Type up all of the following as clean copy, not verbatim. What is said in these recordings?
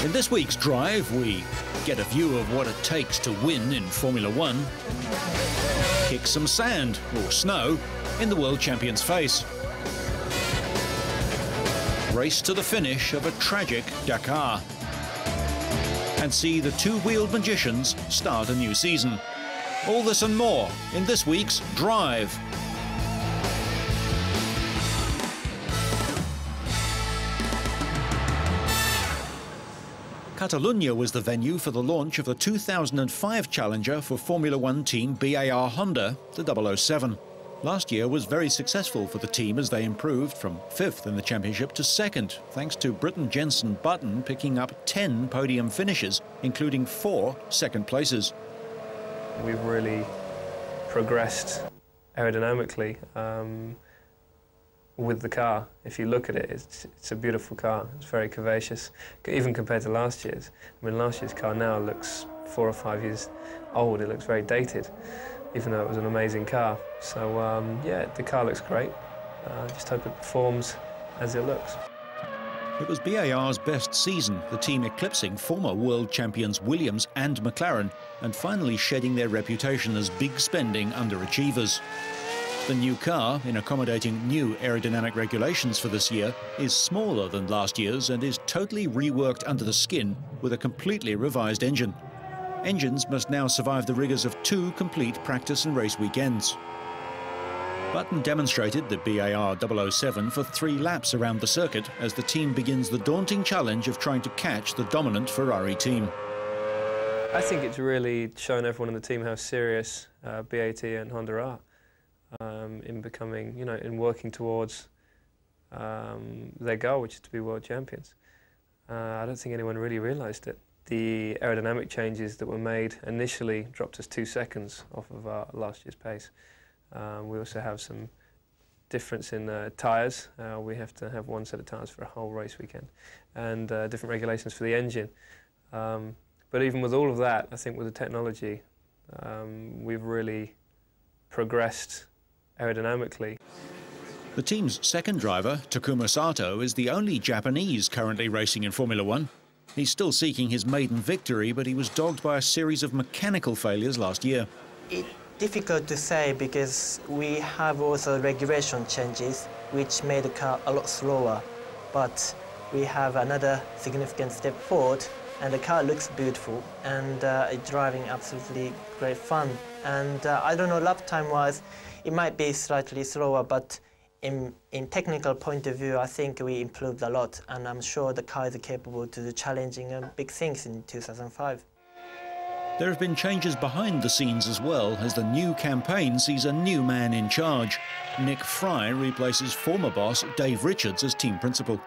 In this week's Drive, we get a view of what it takes to win in Formula One, kick some sand or snow in the world champion's face, race to the finish of a tragic Dakar, and see the two-wheeled magicians start a new season. All this and more in this week's Drive. Catalunya was the venue for the launch of the 2005 Challenger for Formula One team BAR Honda, the 007. Last year was very successful for the team as they improved from 5th in the championship to 2nd, thanks to Britton Jensen Button picking up 10 podium finishes, including 4 second places. We've really progressed aerodynamically with the car. If you look at it, it's a beautiful car. It's very curvaceous, even compared to last year's. I mean, last year's car now looks 4 or 5 years old. It looks very dated, even though it was an amazing car. So, yeah, the car looks great. I just hope it performs as it looks. It was BAR's best season, the team eclipsing former world champions Williams and McLaren, and finally shedding their reputation as big spending underachievers. The new car, in accommodating new aerodynamic regulations for this year, is smaller than last year's and is totally reworked under the skin with a completely revised engine. Engines must now survive the rigours of 2 complete practice and race weekends. Button demonstrated the BAR 007 for 3 laps around the circuit as the team begins the daunting challenge of trying to catch the dominant Ferrari team. I think it's really shown everyone in the team how serious BAT and Honda are in becoming, in working towards their goal, which is to be world champions. I don't think anyone really realised it. The aerodynamic changes that were made initially dropped us 2 seconds off of our last year's pace. We also have some difference in tyres. We have to have 1 set of tyres for a whole race weekend, and different regulations for the engine. But even with all of that, I think with the technology, we've really progressed aerodynamically. The team's second driver, Takuma Sato, is the only Japanese currently racing in Formula One. He's still seeking his maiden victory, but he was dogged by a series of mechanical failures last year. It's difficult to say because we have also regulation changes which made the car a lot slower, but we have another significant step forward and the car looks beautiful and it's driving absolutely great fun. And I don't know, lap time-wise, it might be slightly slower, but in technical point of view, I think we improved a lot, and I'm sure the car is capable to do challenging big things in 2005. There have been changes behind the scenes as well, as the new campaign sees a new man in charge. Nick Fry replaces former boss Dave Richards as team principal.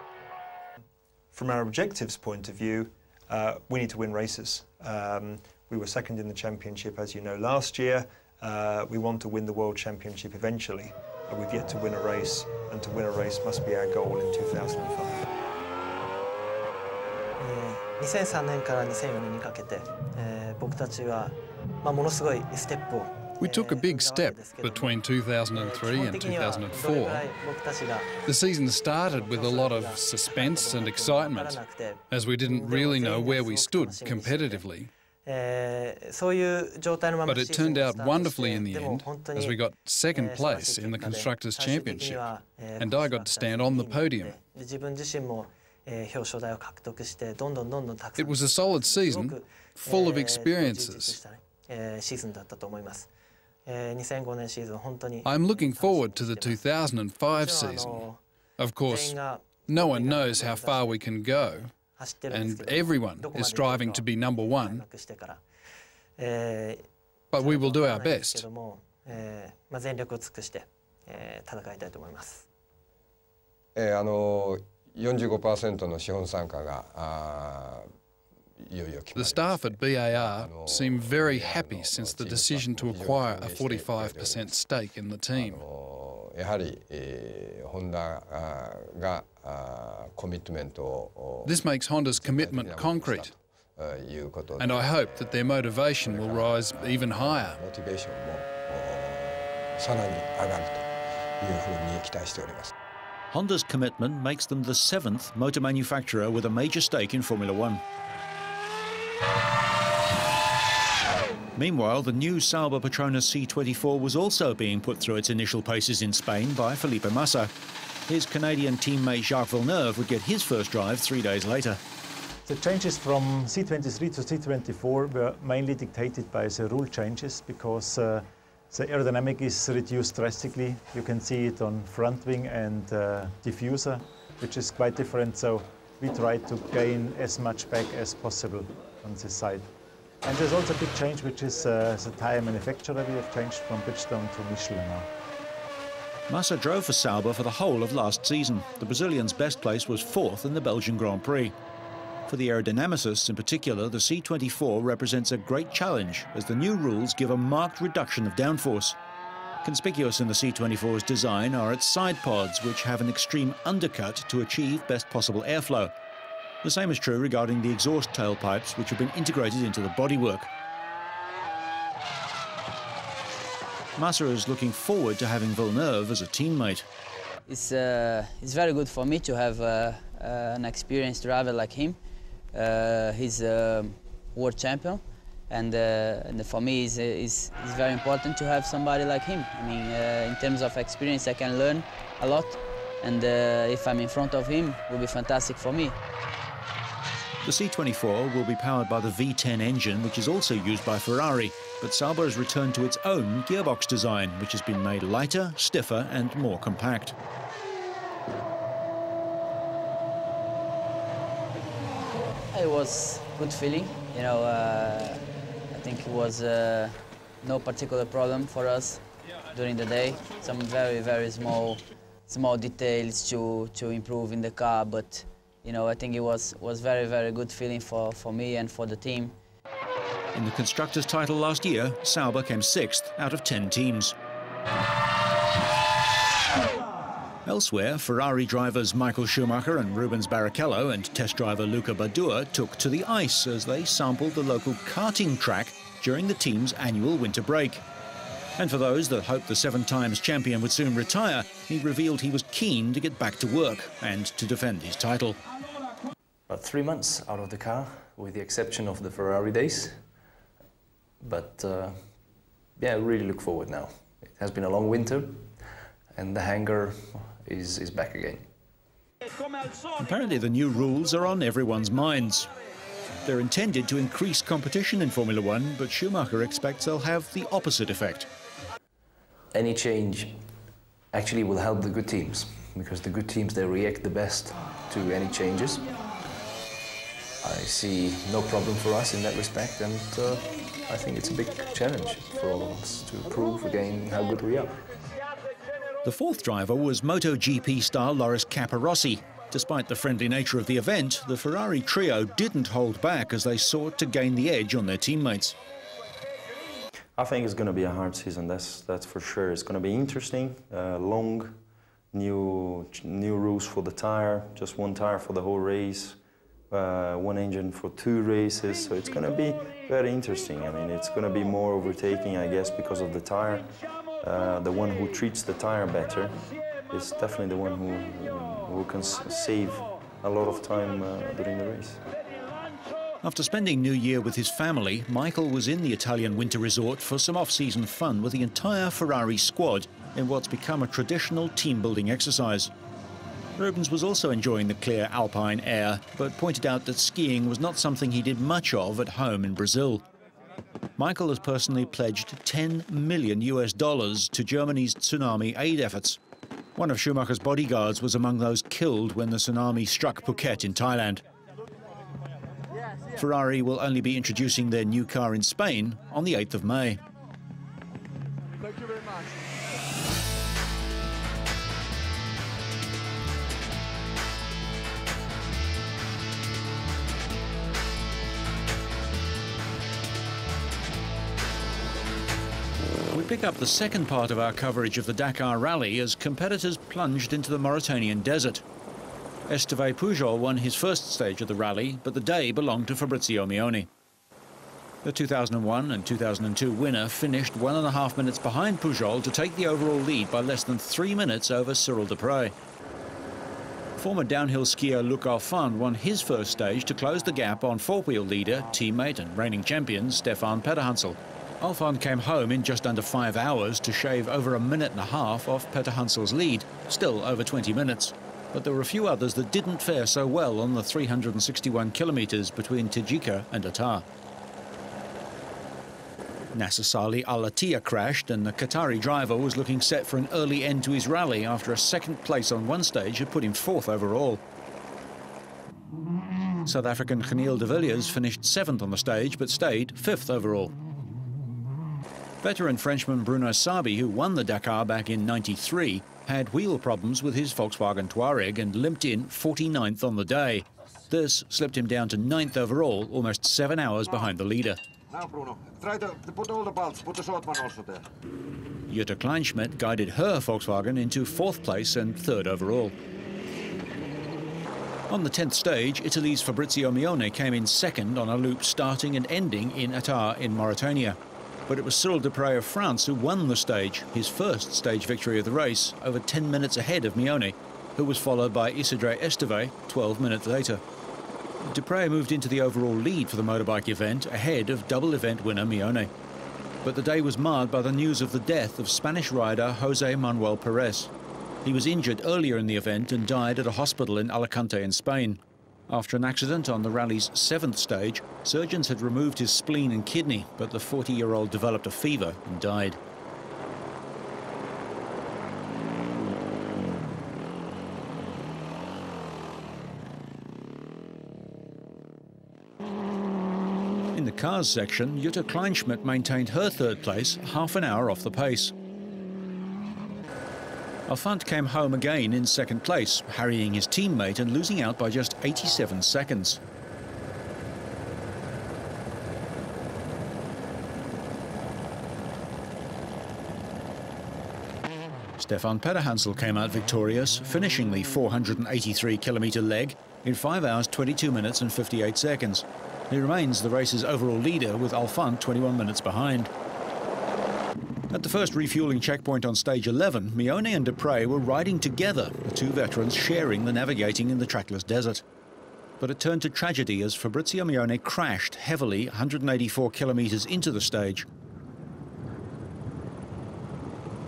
From our objectives point of view, we need to win races. We were second in the championship, as you know, last year. We want to win the World Championship eventually. We've yet to win a race, and to win a race must be our goal in 2005. 2003年から2004年にかけて、僕たちはものすごいステップを We took a big step between 2003 and 2004. The season started with a lot of suspense and excitement, as we didn't really know where we stood competitively. But it turned out wonderfully in the end, as we got second place in the Constructors' Championship, and I got to stand on the podium. It was a solid season, full of experiences. I'm looking forward to the 2005 season. Of course, no one knows how far we can go, and everyone is striving to be number 1. But we will do our best. 45% の資本参加がいよいよ決まりました。 The staff at BAR seem very happy since the decision to acquire a 45% stake in the team. やはりホンダがコミットメントを This makes Honda's commitment concrete, and I hope that their motivation will rise even higher. モチベーションもさらに上がるというふうに期待しております。 Honda's commitment makes them the 7th motor manufacturer with a major stake in Formula One. Meanwhile, the new Sauber Petronas C24 was also being put through its initial paces in Spain by Felipe Massa. His Canadian teammate Jacques Villeneuve would get his first drive 3 days later. The changes from C23 to C24 were mainly dictated by the rule changes because the aerodynamic is reduced drastically. You can see it on front wing and diffuser, which is quite different. So we tried to gain as much back as possible on this side. And there's also a big change, which is the tyre manufacturer. We have changed from Bridgestone to Michelin now. Massa drove for Sauber for the whole of last season. The Brazilian's best place was 4th in the Belgian Grand Prix. For the aerodynamicists in particular, the C24 represents a great challenge as the new rules give a marked reduction of downforce. Conspicuous in the C24's design are its side pods, which have an extreme undercut to achieve best possible airflow. The same is true regarding the exhaust tailpipes, which have been integrated into the bodywork. Massa is looking forward to having Villeneuve as a teammate. It's very good for me to have an experienced driver like him. He's a world champion, and for me it's very important to have somebody like him. I mean, in terms of experience, I can learn a lot, and if I'm in front of him, it will be fantastic for me. The C24 will be powered by the V10 engine, which is also used by Ferrari, but Sauber has returned to its own gearbox design, which has been made lighter, stiffer and more compact. It was a good feeling, you know. I think it was no particular problem for us during the day. Some very small details to improve in the car, but you know, I think it was very good feeling for me and for the team. In the Constructors' title last year, Sauber came 6th out of 10 teams. Elsewhere, Ferrari drivers Michael Schumacher and Rubens Barrichello and test driver Luca Badoer took to the ice as they sampled the local karting track during the team's annual winter break. And for those that hoped the 7-times champion would soon retire, he revealed he was keen to get back to work and to defend his title. About 3 months out of the car, with the exception of the Ferrari days. But yeah, I really look forward now. It has been a long winter, and the hangar is back again. Apparently the new rules are on everyone's minds. They're intended to increase competition in Formula One, but Schumacher expects they'll have the opposite effect. Any change actually will help the good teams, because the good teams, they react the best to any changes. I see no problem for us in that respect, and I think it's a big challenge for all of us to prove again how good we are. The 4th driver was MotoGP star Loris Capirossi. Despite the friendly nature of the event, the Ferrari trio didn't hold back as they sought to gain the edge on their teammates. I think it's going to be a hard season, that's for sure. It's going to be interesting, long, new rules for the tire, just one tire for the whole race, one engine for 2 races, so it's going to be very interesting. I mean, it's going to be more overtaking, I guess, because of the tire. The one who treats the tire better is definitely the one who can save a lot of time during the race. After spending New Year with his family, Michael was in the Italian winter resort for some off-season fun with the entire Ferrari squad in what's become a traditional team-building exercise. Rubens was also enjoying the clear alpine air, but pointed out that skiing was not something he did much of at home in Brazil. Michael has personally pledged $10 million to Germany's tsunami aid efforts. One of Schumacher's bodyguards was among those killed when the tsunami struck Phuket in Thailand. Ferrari will only be introducing their new car in Spain on the 8th of May. Thank you very much. We pick up the second part of our coverage of the Dakar Rally as competitors plunged into the Mauritanian desert. Esteban Pujol won his first stage of the rally, but the day belonged to Fabrizio Mioni. The 2001 and 2002 winner finished 1.5 minutes behind Pujol to take the overall lead by less than 3 minutes over Cyril Deprez. Former downhill skier Luc Alphand won his first stage to close the gap on four-wheel leader, teammate and reigning champion Stefan Petterhansel. Alphand came home in just under 5 hours to shave over a minute and a half off Petterhansel's lead, still over 20 minutes. But there were a few others that didn't fare so well on the 361 kilometres between Tejika and Attar. Nasser Salih Al Attiyah crashed, and the Qatari driver was looking set for an early end to his rally after a second place on one stage had put him fourth overall. South African Geniel de Villiers finished 7th on the stage but stayed 5th overall. Veteran Frenchman Bruno Sabi, who won the Dakar back in '93, had wheel problems with his Volkswagen Touareg and limped in 49th on the day. This slipped him down to 9th overall, almost 7 hours behind the leader. Now, Bruno, try to put all the bolts, put the short one also there. Jutta Kleinschmidt guided her Volkswagen into 4th place and 3rd overall. On the 10th stage, Italy's Fabrizio Mione came in 2nd on a loop starting and ending in Attar in Mauritania. But it was Cyril Dupre of France who won the stage, his first stage victory of the race, over 10 minutes ahead of Mione, who was followed by Isidre Esteve 12 minutes later. Dupre moved into the overall lead for the motorbike event, ahead of double event winner Mione. But the day was marred by the news of the death of Spanish rider José Manuel Pérez. He was injured earlier in the event and died at a hospital in Alicante in Spain. After an accident on the rally's 7th stage, surgeons had removed his spleen and kidney, but the 40-year-old developed a fever and died. In the cars section, Jutta Kleinschmidt maintained her 3rd place, half an hour off the pace. Alphand came home again in 2nd place, harrying his teammate and losing out by just 87 seconds. Stefan Petterhansel came out victorious, finishing the 483-kilometre leg in 5 hours, 22 minutes and 58 seconds. He remains the race's overall leader, with Alphand 21 minutes behind. At the first refuelling checkpoint on stage 11, Mione and Dupre were riding together, the two veterans sharing the navigating in the trackless desert. But it turned to tragedy as Fabrizio Mione crashed heavily 184 kilometres into the stage.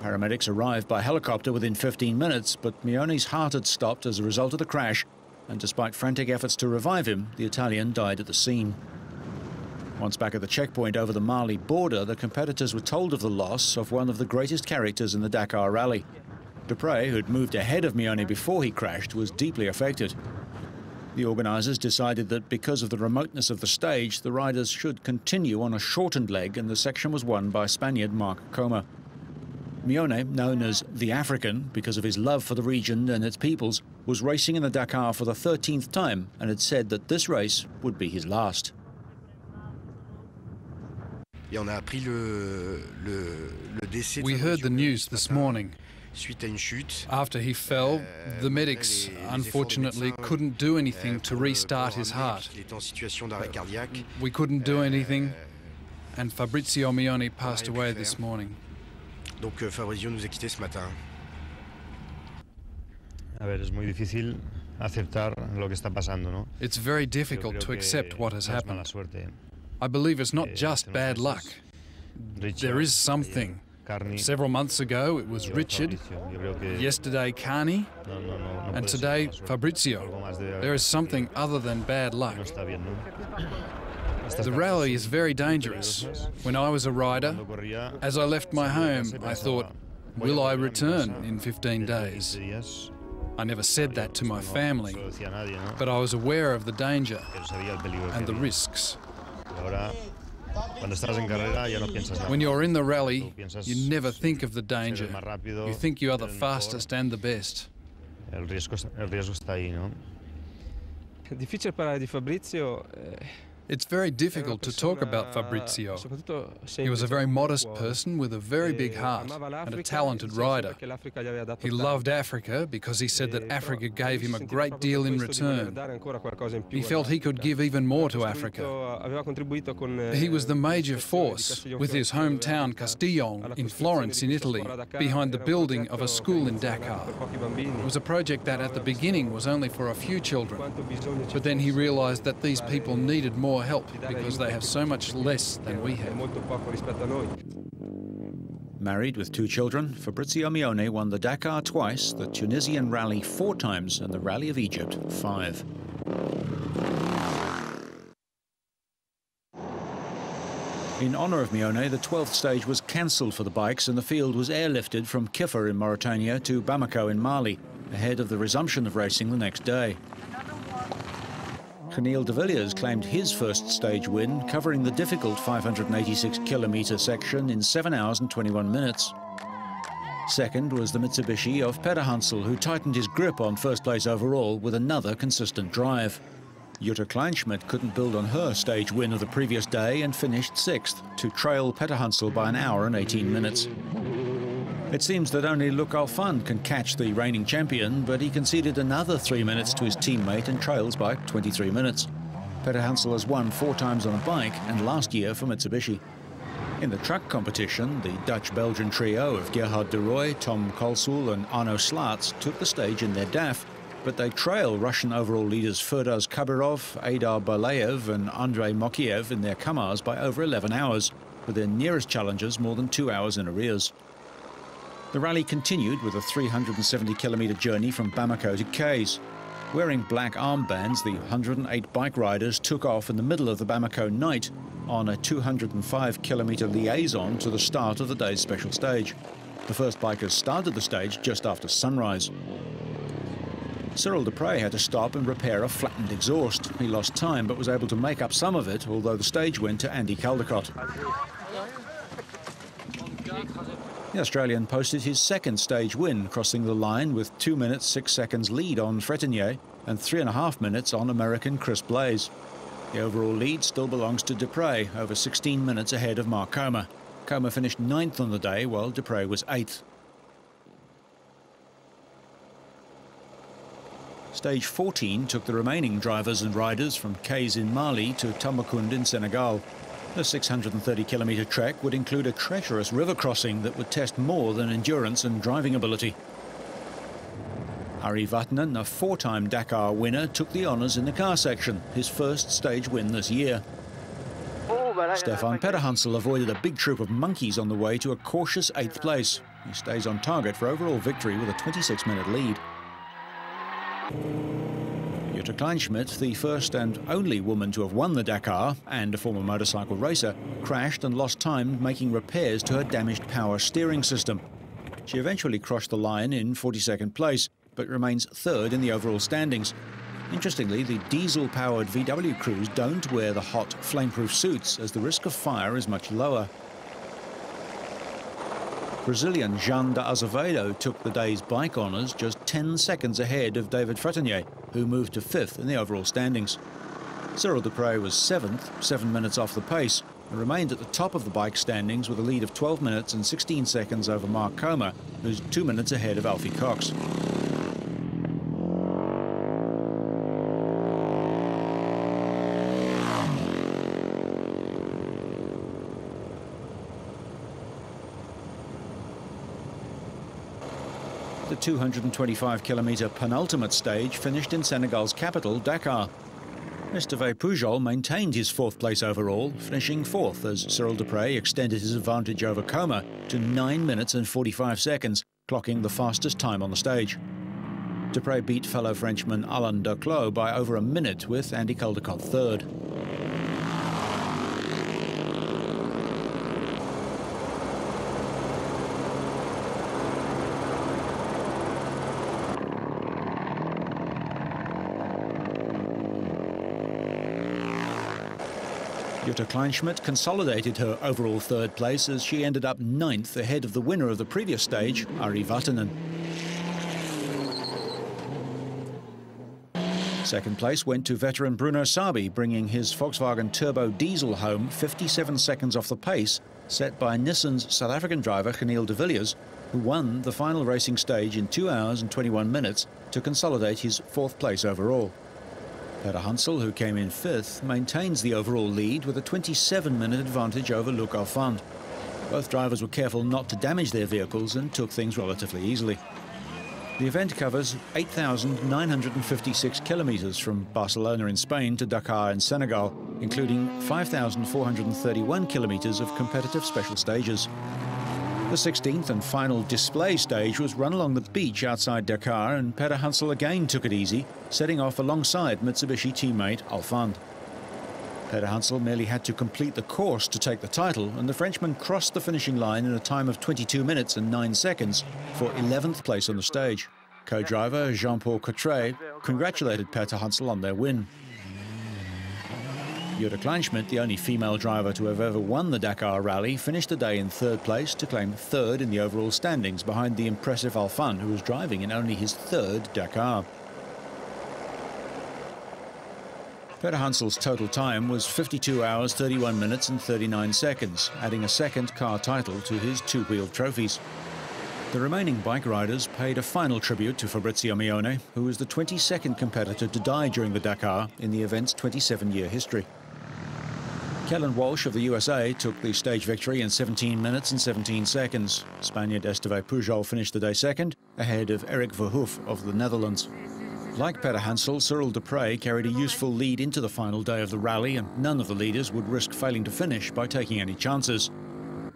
Paramedics arrived by helicopter within 15 minutes, but Mione's heart had stopped as a result of the crash, and despite frantic efforts to revive him, the Italian died at the scene. Once back at the checkpoint over the Mali border, the competitors were told of the loss of one of the greatest characters in the Dakar rally. Dupre, who'd moved ahead of Mione before he crashed, was deeply affected. The organisers decided that because of the remoteness of the stage, the riders should continue on a shortened leg, and the section was won by Spaniard Marc Coma. Mione, known as the African because of his love for the region and its peoples, was racing in the Dakar for the 13th time and had said that this race would be his last. We heard the news this morning. After he fell, the medics unfortunately couldn't do anything to restart his heart. We couldn't do anything, and Fabrizio Mione passed away this morning. Fabrizio nous a quittés ce matin. It's very difficult to accept what has happened. I believe it's not just bad luck. There is something. Several months ago it was Richard, yesterday Carney, and today Fabrizio. There is something other than bad luck. The rally is very dangerous. When I was a rider, as I left my home, I thought, will I return in 15 days? I never said that to my family, but I was aware of the danger and the risks. When you're in the rally, you never think of the danger. You think you are the fastest and the best. Difficile parlare di Fabrizio. It's very difficult to talk about Fabrizio. He was a very modest person with a very big heart and a talented rider. He loved Africa because he said that Africa gave him a great deal in return. He felt he could give even more to Africa. He was the major force with his hometown Castiglione in Florence in Italy behind the building of a school in Dakar. It was a project that at the beginning was only for a few children, but then he realised that these people needed more help because they have so much less than we have. Married with 2 children, Fabrizio Mione won the Dakar twice, the Tunisian Rally 4 times, and the Rally of Egypt 5. In honour of Mione, the 12th stage was cancelled for the bikes and the field was airlifted from Kiffer in Mauritania to Bamako in Mali, ahead of the resumption of racing the next day. Kenil de Villiers claimed his first stage win, covering the difficult 586-kilometre section in 7 hours and 21 minutes. Second was the Mitsubishi of Peder Hansel, who tightened his grip on first place overall with another consistent drive. Jutta Kleinschmidt couldn't build on her stage win of the previous day and finished 6th, to trail Peder Hansel by an hour and 18 minutes. It seems that only Luc Alphand can catch the reigning champion, but he conceded another 3 minutes to his teammate and trails by 23 minutes. Peder Hansel has won 4 times on a bike and last year for Mitsubishi. In the truck competition, the Dutch-Belgian trio of Gerhard de Rooij, Tom Kolsul and Arno Slaats took the stage in their DAF, but they trail Russian overall leaders Ferdas Khabirov, Eidar Balayev and Andrei Mokiev in their Kamaz by over 11 hours, with their nearest challengers more than 2 hours in arrears. The rally continued with a 370-kilometre journey from Bamako to Kayes. Wearing black armbands, the 108 bike riders took off in the middle of the Bamako night on a 205-kilometre liaison to the start of the day's special stage. The first bikers started the stage just after sunrise. Cyril Dupre had to stop and repair a flattened exhaust. He lost time but was able to make up some of it, although the stage went to Andy Caldecott. The Australian posted his second stage win, crossing the line with 2 minutes 6 seconds lead on Fretenier and 3.5 minutes on American Chris Blaze. The overall lead still belongs to Dupre, over 16 minutes ahead of Mark Comer. Comer finished 9th on the day, while Dupre was 8th. Stage 14 took the remaining drivers and riders from Kayes in Mali to Tambacounda in Senegal. The 630-kilometre trek would include a treacherous river crossing that would test more than endurance and driving ability. Ari Vatanen, a 4-time Dakar winner, took the honours in the car section, his first stage win this year. Stefan Peder Hansel avoided a big troop of monkeys on the way to a cautious 8th place. He stays on target for overall victory with a 26-minute lead. Jutta Kleinschmidt, the first and only woman to have won the Dakar and a former motorcycle racer, crashed and lost time making repairs to her damaged power steering system. She eventually crossed the line in 42nd place, but remains 3rd in the overall standings. Interestingly, the diesel-powered VW crews don't wear the hot, flame-proof suits, as the risk of fire is much lower. Brazilian Jean de Azevedo took the day's bike honours just 10 seconds ahead of David Fretenier, who moved to 5th in the overall standings. Cyril Dupre was 7th, 7 minutes off the pace, and remained at the top of the bike standings with a lead of 12 minutes and 16 seconds over Mark Comer, who's 2 minutes ahead of Alfie Cox. The 225-kilometre penultimate stage finished in Senegal's capital, Dakar. Esteve Pujol maintained his 4th place overall, finishing 4th as Cyril Dupre extended his advantage over Comer to 9 minutes and 45 seconds, clocking the fastest time on the stage. Dupre beat fellow Frenchman Alain Duclos by over a minute, with Andy Caldecott 3rd. Jutta Kleinschmidt consolidated her overall 3rd place as she ended up 9th ahead of the winner of the previous stage, Ari Vatanen. Second place went to veteran Bruno Sabi, bringing his Volkswagen Turbo Diesel home 57 seconds off the pace set by Nissan's South African driver Geniel de Villiers, who won the final racing stage in 2 hours and 21 minutes to consolidate his 4th place overall. Peter Hansel, who came in 5th, maintains the overall lead with a 27-minute advantage over Luc Alphand. Both drivers were careful not to damage their vehicles and took things relatively easily. The event covers 8,956 kilometres from Barcelona in Spain to Dakar in Senegal, including 5,431 kilometres of competitive special stages. The 16th and final display stage was run along the beach outside Dakar, and Peter Hansel again took it easy, setting off alongside Mitsubishi teammate Alphand. Peter Hansel merely had to complete the course to take the title, and the Frenchman crossed the finishing line in a time of 22 minutes and 9 seconds for 11th place on the stage. Co-driver Jean-Paul Cotret congratulated Peter Hansel on their win. Jutta Kleinschmidt, the only female driver to have ever won the Dakar Rally, finished the day in 3rd place to claim 3rd in the overall standings behind the impressive Alphand, who was driving in only his 3rd Dakar. Peter Hansel's total time was 52 hours, 31 minutes and 39 seconds, adding a 2nd car title to his 2-wheeled trophies. The remaining bike riders paid a final tribute to Fabrizio Mione, who was the 22nd competitor to die during the Dakar in the event's 27-year history. Kellen Walsh of the USA took the stage victory in 17 minutes and 17 seconds. Spaniard Esteve Pujol finished the day 2nd, ahead of Eric Verhoef of the Netherlands. Like Peter Hansel, Cyril Dupre carried a useful lead into the final day of the rally, and none of the leaders would risk failing to finish by taking any chances.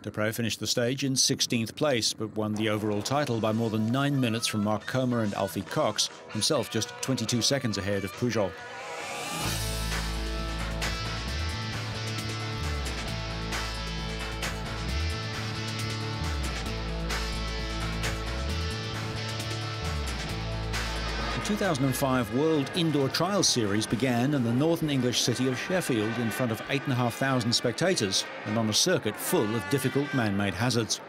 Dupre finished the stage in 16th place, but won the overall title by more than 9 minutes from Mark Comer and Alfie Cox, himself just 22 seconds ahead of Pujol. The 2005 World Indoor Trials Series began in the northern English city of Sheffield in front of 8,500 spectators and on a circuit full of difficult man-made hazards.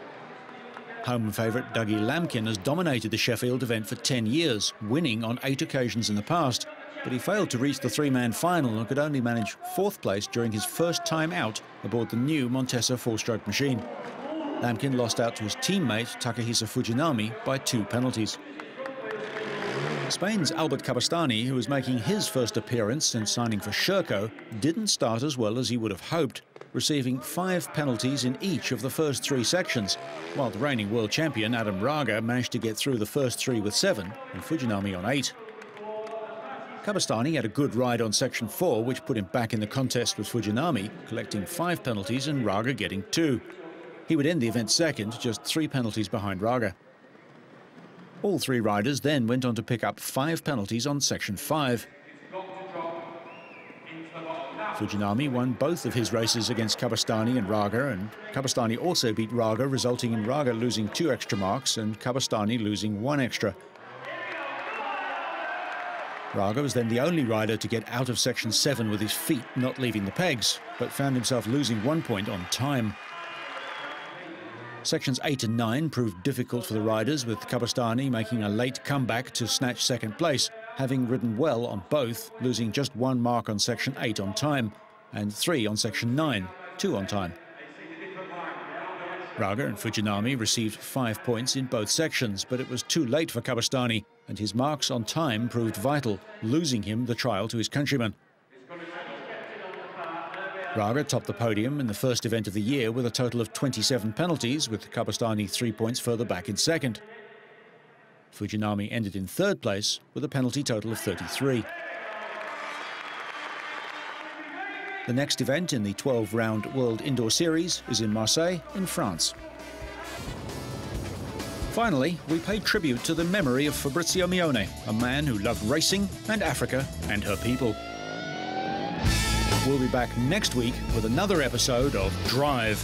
Home favourite Dougie Lampkin has dominated the Sheffield event for 10 years, winning on 8 occasions in the past, but he failed to reach the 3-man final and could only manage 4th place during his first time out aboard the new Montesa 4-stroke machine. Lampkin lost out to his teammate Takahisa Fujinami by 2 penalties. Spain's Albert Cabestany, who was making his first appearance since signing for Sherco, didn't start as well as he would have hoped, receiving 5 penalties in each of the first 3 sections, while the reigning world champion Adam Raga managed to get through the first 3 with 7 and Fujinami on 8. Cabestany had a good ride on section 4, which put him back in the contest with Fujinami, collecting 5 penalties and Raga getting 2. He would end the event 2nd, just 3 penalties behind Raga. All 3 riders then went on to pick up 5 penalties on section 5. Fujinami won both of his races against Cabestany and Raga, and Cabestany also beat Raga, resulting in Raga losing 2 extra marks and Cabestany losing 1 extra. Raga was then the only rider to get out of section 7 with his feet not leaving the pegs, but found himself losing 1 point on time. Sections 8 and 9 proved difficult for the riders, with Cabestany making a late comeback to snatch 2nd place, having ridden well on both, losing just 1 mark on section 8 on time, and 3 on section 9, 2 on time. Raga and Fujinami received 5 points in both sections, but it was too late for Cabestany, and his marks on time proved vital, losing him the trial to his countryman. Raga topped the podium in the first event of the year with a total of 27 penalties, with Cabestany 3 points further back in 2nd. Fujinami ended in 3rd place with a penalty total of 33. The next event in the 12-round World Indoor Series is in Marseille, in France. Finally, we pay tribute to the memory of Fabrizio Mione, a man who loved racing and Africa and her people. We'll be back next week with another episode of Drive.